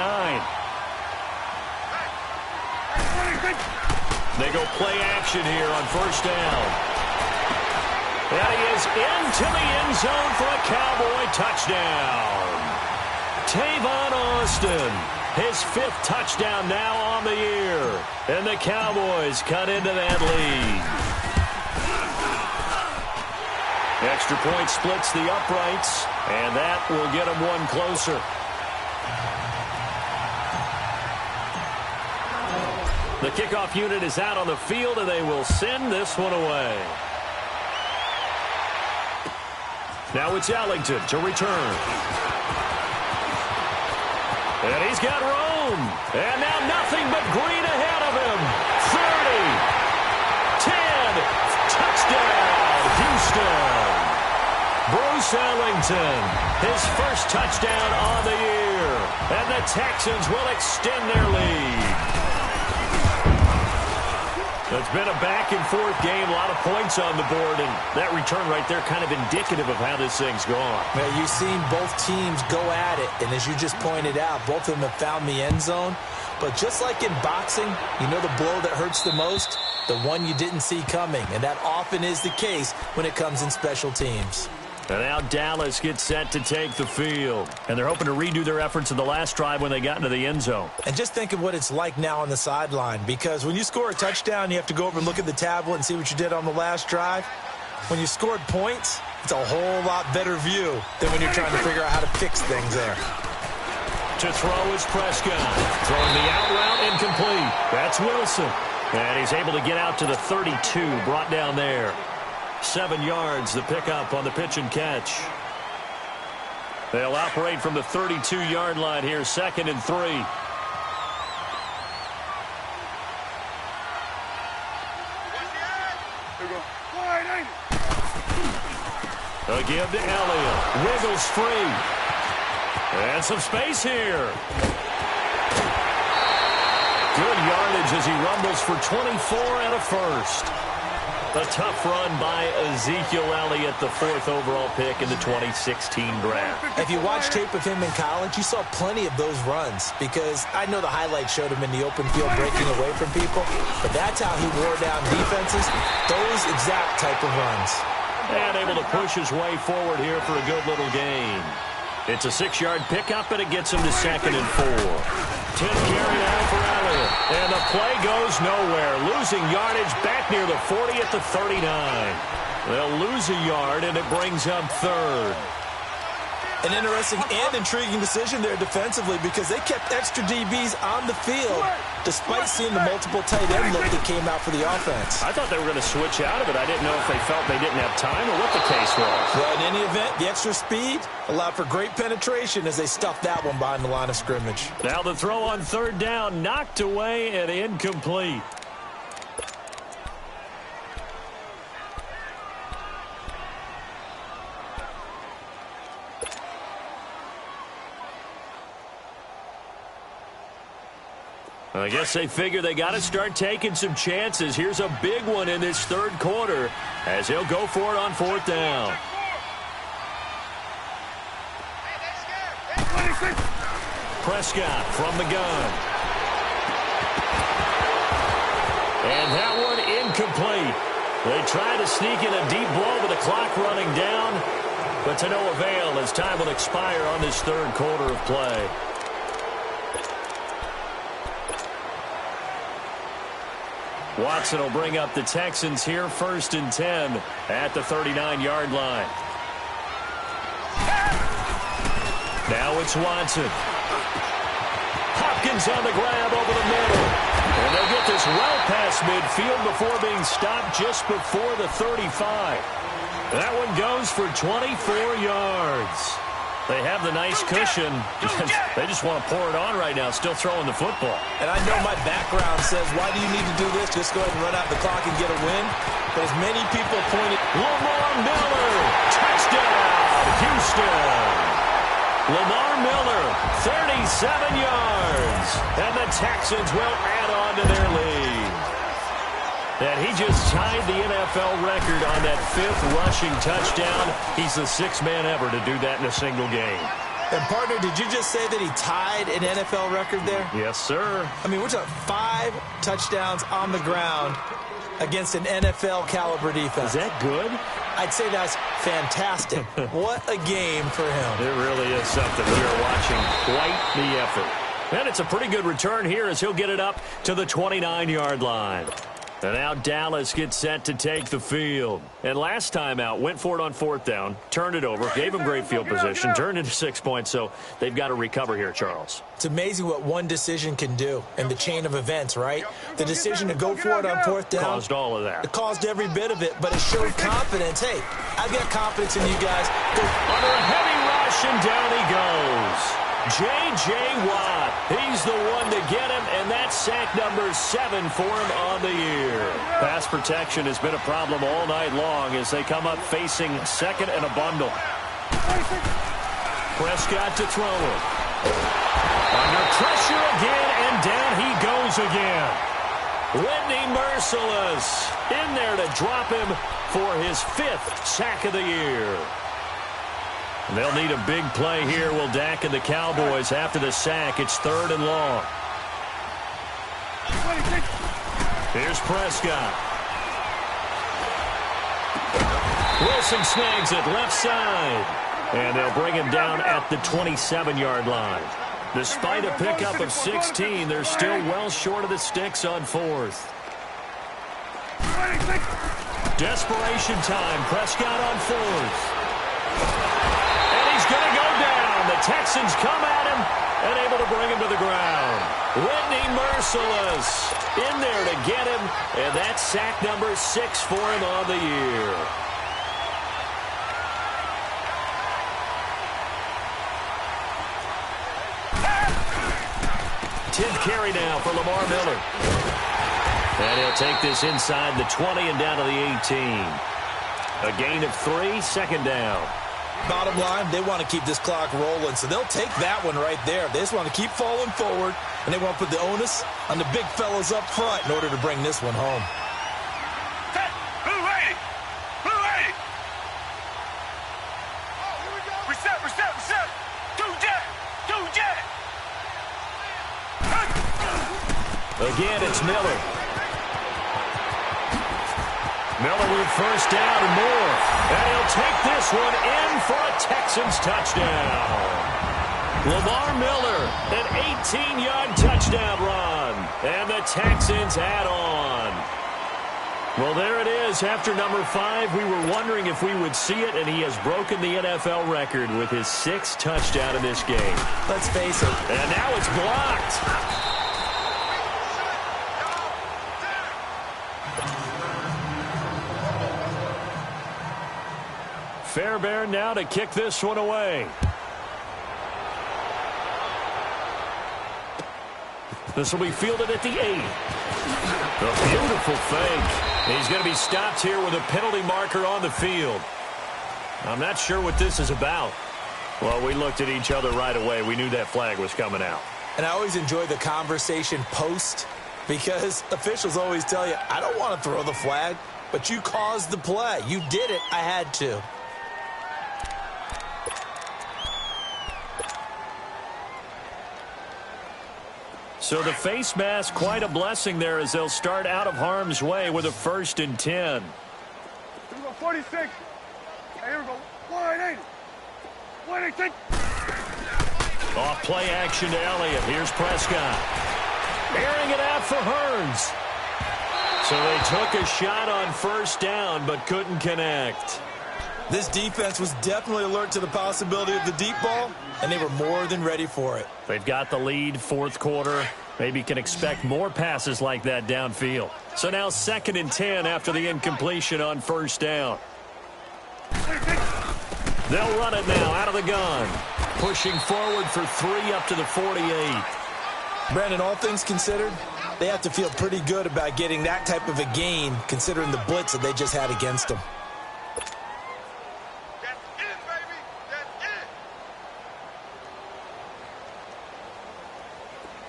They go play action here on 1st down. And he is into the end zone for a Cowboy touchdown. Tavon Austin. His 5th touchdown now on the year. And the Cowboys cut into that lead. Extra point splits the uprights, and that will get them one closer. The kickoff unit is out on the field, and they will send this one away. Now it's Ellington to return. And he's got Rome. And now nothing but green ahead of him. 30. 10. Touchdown, Houston. Bruce Ellington, his first touchdown on the year. And the Texans will extend their lead. It's been a back-and-forth game, a lot of points on the board, and that return right there kind of indicative of how this thing's gone. Man, you've seen both teams go at it, and as you just pointed out, both of them have found the end zone. But just like in boxing, you know the blow that hurts the most? The one you didn't see coming, and that often is the case when it comes in special teams. And now Dallas gets set to take the field. And they're hoping to redo their efforts in the last drive when they got into the end zone. And just think of what it's like now on the sideline. Because when you score a touchdown, you have to go over and look at the tablet and see what you did on the last drive. When you scored points, it's a whole lot better view than when you're trying to figure out how to fix things there. To throw is Prescott. Throwing the out route incomplete. That's Wilson. And he's able to get out to the 32, brought down there. 7 yards, the pickup on the pitch and catch. They'll operate from the 32-yard line here, 2nd and 3. Again to Elliott. Wiggles free. And some space here. Good yardage as he rumbles for 24 and a first. A tough run by Ezekiel Elliott, the 4th overall pick in the 2016 draft. If you watch tape of him in college, you saw plenty of those runs because I know the highlights showed him in the open field breaking away from people, but that's how he wore down defenses, those exact type of runs. And able to push his way forward here for a good little gain. It's a 6-yard pickup, and it gets him to 2nd and 4. 10 carry now for Elliott. And the play goes nowhere. Losing yardage back near the 40 at the 39. They'll lose a yard, and it brings up 3rd. An interesting and intriguing decision there defensively because they kept extra DBs on the field despite seeing the multiple tight end look that came out for the offense. I thought they were going to switch out of it. I didn't know if they felt they didn't have time or what the case was. Well, in any event, the extra speed allowed for great penetration as they stuffed that one behind the line of scrimmage. Now the throw on 3rd down, knocked away and incomplete. I guess they figure they got to start taking some chances. Here's a big one in this 3rd quarter as he'll go for it on 4th down. Prescott from the gun. And that one incomplete. They try to sneak in a deep blow with the clock running down. but to no avail as time will expire on this third quarter of play. Watson will bring up the Texans here, 1st and 10 at the 39-yard line. Now it's Watson. Hopkins on the grab over the middle. And they'll get this well past midfield before being stopped just before the 35. That one goes for 24 yards. They have the nice cushion. They just want to pour it on right now, still throwing the football. And I know my background says, why do you need to do this? Just go ahead and run out the clock and get a win. But as many people pointed, Lamar Miller, touchdown, Houston. Lamar Miller, 37 yards. And the Texans will add on to their lead. And he just tied the NFL record on that 5th rushing touchdown. He's the 6th man ever to do that in a single game. And, partner, did you just say that he tied an NFL record there? Yes, sir. I mean, we're talking 5 touchdowns on the ground against an NFL-caliber defense. Is that good? I'd say that's fantastic. What a game for him. It really is something. We are watching quite the effort. And it's a pretty good return here as he'll get it up to the 29-yard line. And now Dallas gets set to take the field. And last time out, went for it on 4th down, turned it over, gave him great field position, turned into 6 points, so they've got to recover here, Charles. It's amazing what one decision can do in the chain of events, right? The decision to go for it on 4th down. Caused all of that. It caused every bit of it, but it showed confidence. Hey, I've got confidence in you guys. Go. Under a heavy rush, and down he goes. J.J. Watt, he's the one to get him, and that's sack number 7 for him on the year. Pass protection has been a problem all night long as they come up facing 2nd and a bundle. Prescott to throw it. Under pressure again, and down he goes again. Whitney Merciless in there to drop him for his 5th sack of the year. They'll need a big play here, will Dak and the Cowboys after the sack. It's 3rd and long. Here's Prescott. Wilson snags it left side. And they'll bring him down at the 27-yard line. Despite a pickup of 16, they're still well short of the sticks on 4th. Desperation time. Prescott on 4th. Going to go down. The Texans come at him and able to bring him to the ground. Whitney Merciless in there to get him, and that's sack number 6 for him on the year. Tenth carry now for Lamar Miller. And he'll take this inside the 20 and down to the 18. A gain of 3, 2nd down. Bottom line, they want to keep this clock rolling, so they'll take that one right there. They just want to keep falling forward, and they want to put the onus on the big fellas up front in order to bring this one home. Blue ready! Blue ready! Oh, here we go! Reset! 2-jet! Again, it's Miller. Miller with 1st down and more. And he'll take this one in for a Texans touchdown. Lamar Miller, an 18-yard touchdown run. And the Texans add on. Well, there it is. After number 5, we were wondering if we would see it, and he has broken the NFL record with his 6th touchdown in this game. Let's face it. And now it's blocked. Fairbairn now to kick this one away. This will be fielded at the 8. A beautiful fake. He's going to be stopped here with a penalty marker on the field. I'm not sure what this is about. Well, we looked at each other right away. We knew that flag was coming out. And I always enjoy the conversation post because officials always tell you, I don't want to throw the flag, but you caused the play. You did it. I had to. So the face mask, quite a blessing there as they'll start out of harm's way with a 1st and 10. Here we go, 46. Hey, here we go. 180. 180. Off play action to Elliott. Here's Prescott. Airing it out for Hearns. So they took a shot on first down, but couldn't connect. This defense was definitely alert to the possibility of the deep ball, and they were more than ready for it. They've got the lead, fourth quarter. Maybe can expect more passes like that downfield. So now 2nd and 10 after the incompletion on first down. They'll run it now out of the gun. Pushing forward for 3 up to the 48. Brandon, all things considered, they have to feel pretty good about getting that type of a gain considering the blitz that they just had against them.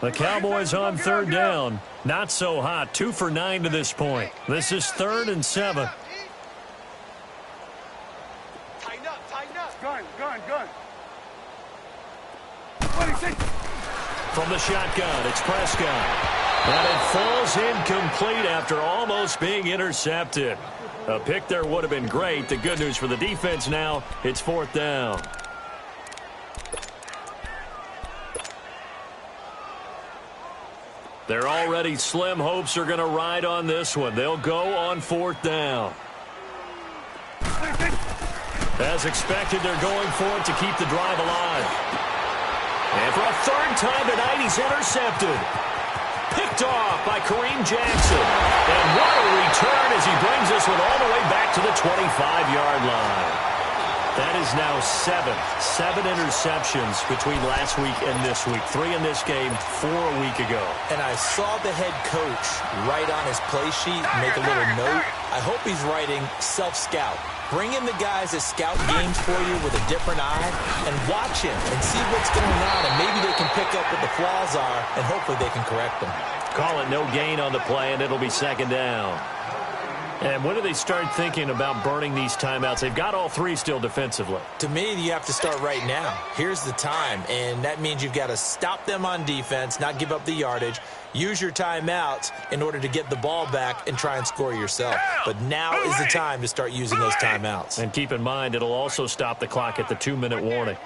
The Cowboys on 3rd down. Not so hot. 2 for 9 to this point. This is 3rd and 7. Tighten up. Gun. 26. From the shotgun, it's Prescott. And it falls incomplete after almost being intercepted. A pick there would have been great. The good news for the defense now, it's 4th down. They're already slim hopes are going to ride on this one. They'll go on 4th down. As expected, they're going for it to keep the drive alive. And for a 3rd time tonight, he's intercepted. Picked off by Kareem Jackson. And what a return as he brings this one all the way back to the 25-yard line. That is now 7 interceptions between last week and this week. 3 in this game, 4 a week ago. And I saw the head coach write on his play sheet, make a little note. I hope he's writing self-scout. Bring in the guys that scout games for you with a different eye and watch him and see what's going on, and maybe they can pick up what the flaws are, and hopefully they can correct them. Call it no gain on the play, and it'll be 2nd down. And when do they start thinking about burning these timeouts? They've got all 3 still defensively. To me, you have to start right now. Here's the time, and that means you've got to stop them on defense, not give up the yardage, use your timeouts in order to get the ball back and try and score yourself. But now is the time to start using those timeouts. And keep in mind, it'll also stop the clock at the 2-minute warning.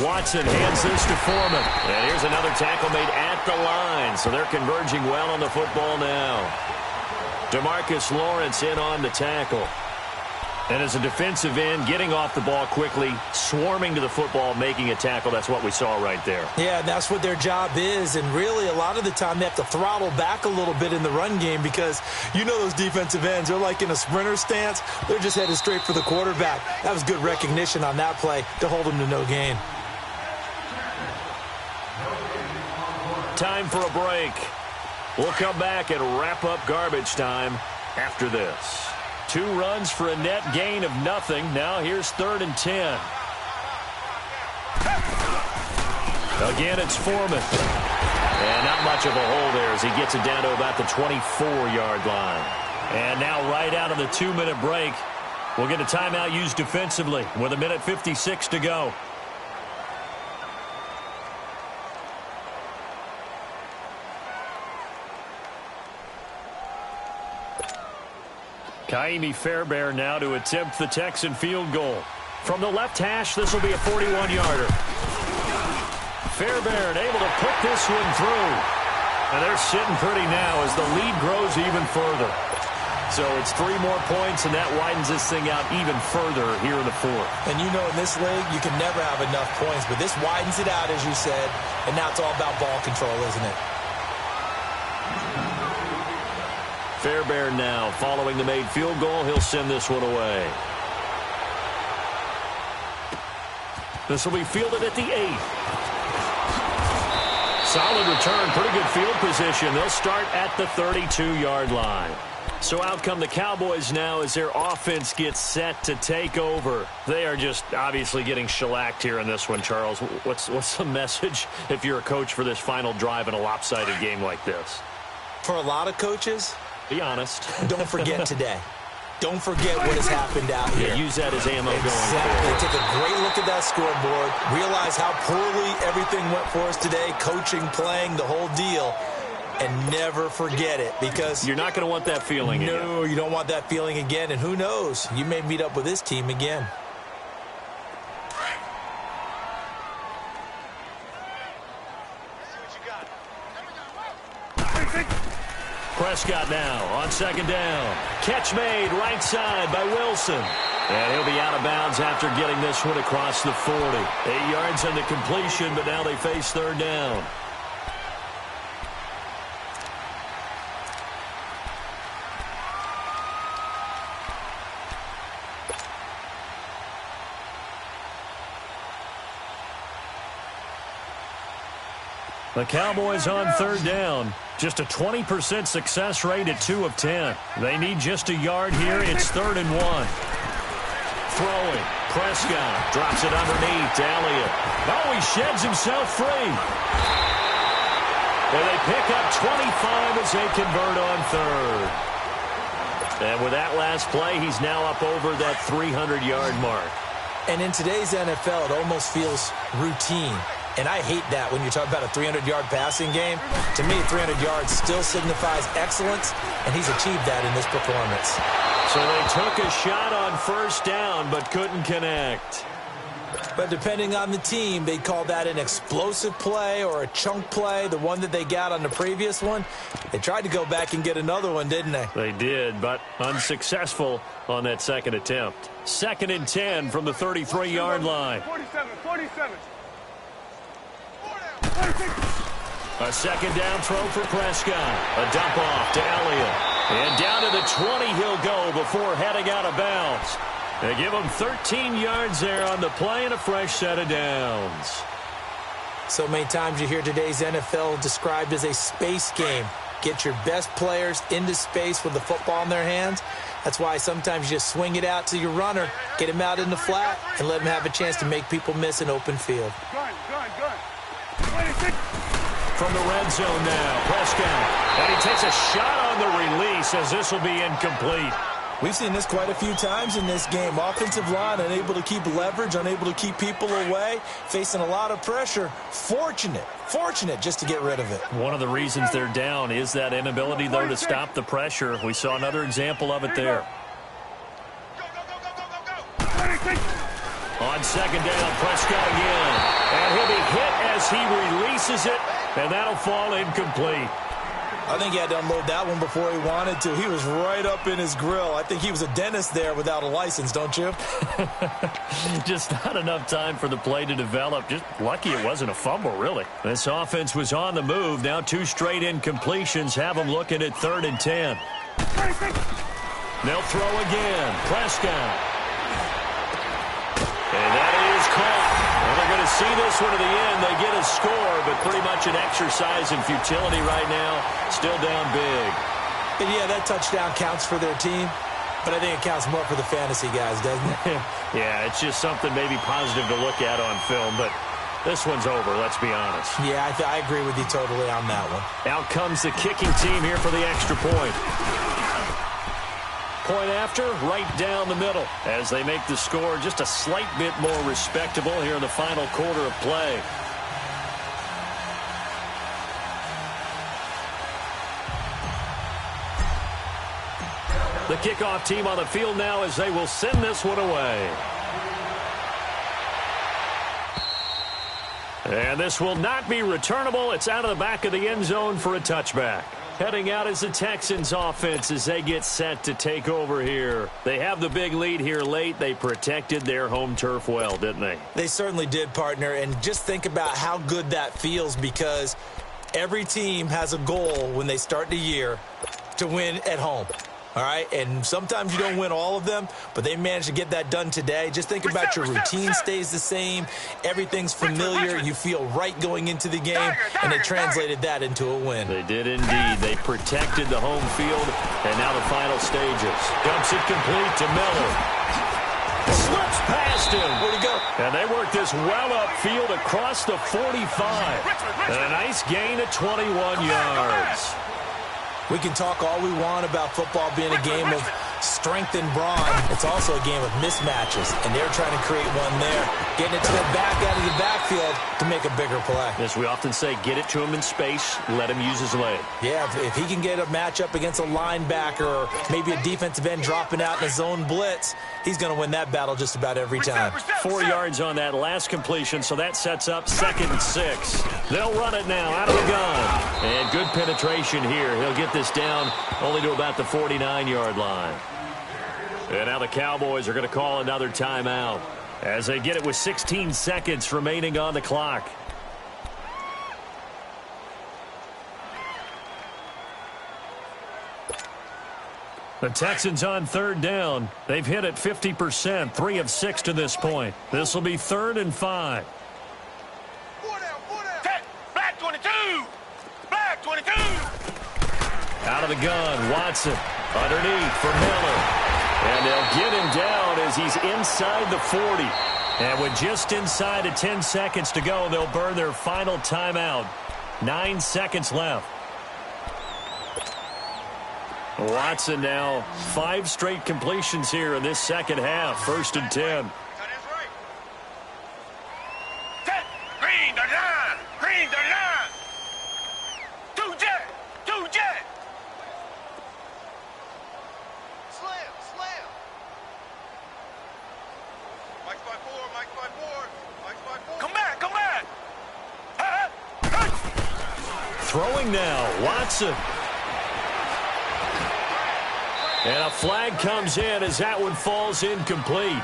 Watson hands this to Foreman. And here's another tackle made at the line. So they're converging well on the football now. DeMarcus Lawrence in on the tackle. And as a defensive end, getting off the ball quickly, swarming to the football, making a tackle. That's what we saw right there. Yeah, that's what their job is. And really, a lot of the time, they have to throttle back a little bit in the run game because you know those defensive ends, they're like in a sprinter stance. They're just headed straight for the quarterback. That was good recognition on that play to hold them to no gain. Time for a break. We'll come back and wrap up garbage time after this. 2 runs for a net gain of nothing. Now here's 3rd and 10. Again, it's Foreman. And not much of a hole there as he gets it down to about the 24-yard line. And now right out of the 2-minute break, we'll get a timeout used defensively with 1:56 to go. Kaimi Fairbairn now to attempt the Texan field goal. From the left hash, this will be a 41-yarder. Fairbairn able to put this one through. And they're sitting pretty now as the lead grows even further. So it's 3 more points, and that widens this thing out even further here in the 4th. And you know in this league, you can never have enough points, but this widens it out, as you said, and now it's all about ball control, isn't it? Fairbairn now following the made field goal. He'll send this one away. This will be fielded at the 8. Solid return, pretty good field position. They'll start at the 32-yard line. So out come the Cowboys now as their offense gets set to take over. They are just obviously getting shellacked here in this one, Charles. What's the message if you're a coach for this final drive in a lopsided game like this? For a lot of coaches, be honest. Don't forget today. don't forget what has happened out here. Yeah, use that as ammo going Exactly. forward. Take a great look at that scoreboard. Realize how poorly everything went for us today. Coaching, playing, the whole deal. And never forget it, because you're not going to want that feeling again. No, you don't want that feeling again. And who knows? You may meet up with this team again. Prescott now on second down. Catch made right side by Wilson. And he'll be out of bounds after getting this one across the 40. 8 yards on the completion, but now they face third down. The Cowboys on third down. Just a 20% success rate at 2 of 10. They need just a yard here. It's 3rd and 1. Throwing. Prescott drops it underneath to Elliott. Oh, he sheds himself free. And they pick up 25 as they convert on third. And with that last play, he's now up over that 300-yard mark. And in today's NFL, it almost feels routine. And I hate that when you talk about a 300-yard passing game. To me, 300 yards still signifies excellence, and he's achieved that in this performance. So they took a shot on first down, but couldn't connect. But depending on the team, they call that an explosive play or a chunk play, the one that they got on the previous one. They tried to go back and get another one, didn't they? They did, but unsuccessful on that second attempt. 2nd and 10 from the 33-yard line. 47. A second down throw for Prescott. A dump off to Elliott. And down to the 20 he'll go before heading out of bounds. They give him 13 yards there on the play and a fresh set of downs. So many times you hear today's NFL described as a space game. Get your best players into space with the football in their hands. That's why sometimes you just swing it out to your runner, get him out in the flat, and let him have a chance to make people miss an open field. Gun. From the red zone now, Prescott. And he takes a shot on the release as this will be incomplete. We've seen this quite a few times in this game. Offensive line unable to keep leverage, unable to keep people away, facing a lot of pressure. Fortunate just to get rid of it. One of the reasons they're down is that inability, though, to stop the pressure. We saw another example of it there. On second down, Prescott again. And he'll be hit as he releases it, and that'll fall incomplete. I think he had to unload that one before he wanted to. He was right up in his grill. I think he was a dentist there without a license, don't you? Just not enough time for the play to develop. Just lucky it wasn't a fumble, really. This offense was on the move. Now 2 straight incompletions have them looking at 3rd and 10. They'll throw again. Prescott. And that is caught. Well, they're going to see this one to the end. They get a score, but pretty much an exercise in futility right now. Still down big. And yeah, that touchdown counts for their team, but I think it counts more for the fantasy guys, doesn't it? Yeah, it's just something maybe positive to look at on film, but this one's over, let's be honest. Yeah, I agree with you totally on that one. Out comes the kicking team here for the extra point. Point after, right down the middle as they make the score just a slight bit more respectable here in the final quarter of play. The kickoff team on the field now as they will send this one away. And this will not be returnable. It's out of the back of the end zone for a touchback. Heading out is the Texans offense as they get set to take over here. They have the big lead here late. They protected their home turf well, didn't they? They certainly did, partner. And just think about how good that feels, because every team has a goal when they start the year to win at home. All right, and sometimes you don't win all of them, but they managed to get that done today. Just think about your routine stays the same. Everything's familiar. You feel right going into the game, and they translated that into a win. They did indeed. They protected the home field, and now the final stages. Dumps it complete to Miller. Slips past him. Where'd he go? And they work this well upfield across the 45. And a nice gain of 21 yards. We can talk all we want about football being a game of strength and brawn. It's also a game of mismatches, and they're trying to create one there, getting it to the back out of the backfield to make a bigger play. As we often say, get it to him in space, let him use his leg. Yeah, if he can get a matchup against a linebacker or maybe a defensive end dropping out in a zone blitz, he's going to win that battle just about every time. 4 yards on that last completion, so that sets up 2nd and 6. They'll run it now out of the gun. And good penetration here. He'll get this down only to about the 49-yard line. And now the Cowboys are going to call another timeout as they get it with 16 seconds remaining on the clock. The Texans on 3rd down. They've hit it 50%, 3 of 6 to this point. This will be 3rd and 5. Black 22! Black 22! Out of the gun, Watson underneath for Miller. And they'll get him down as he's inside the 40. And with just inside of 10 seconds to go, they'll burn their final timeout. 9 seconds left. Watson now 5 straight completions here in this second half. 1st and 10. Green the line! Green the line! 2 jet! 2 jet! Slam! Slam! Mike 5-4, Mike 5-4, Mike 5-4. Come back! Come back! Throwing now, Watson. And a flag comes in as that one falls incomplete.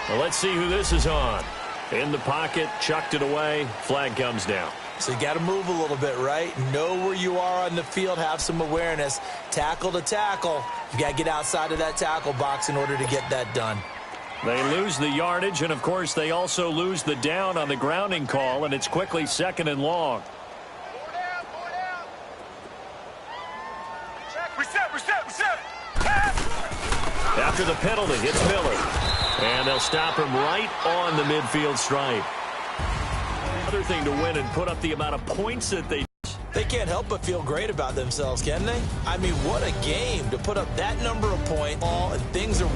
Well, let's see who this is on. In the pocket, chucked it away, flag comes down. So you got to move a little bit, right? Know where you are on the field, have some awareness. Tackle to tackle. You got to get outside of that tackle box in order to get that done. They lose the yardage, and, of course, they also lose the down on the grounding call, and it's quickly 2nd and long. After the penalty, it's Miller. And they'll stop him right on the midfield stripe. Another thing to win and put up the amount of points that they can't help but feel great about themselves, can they? I mean, what a game to put up that number of points, and things are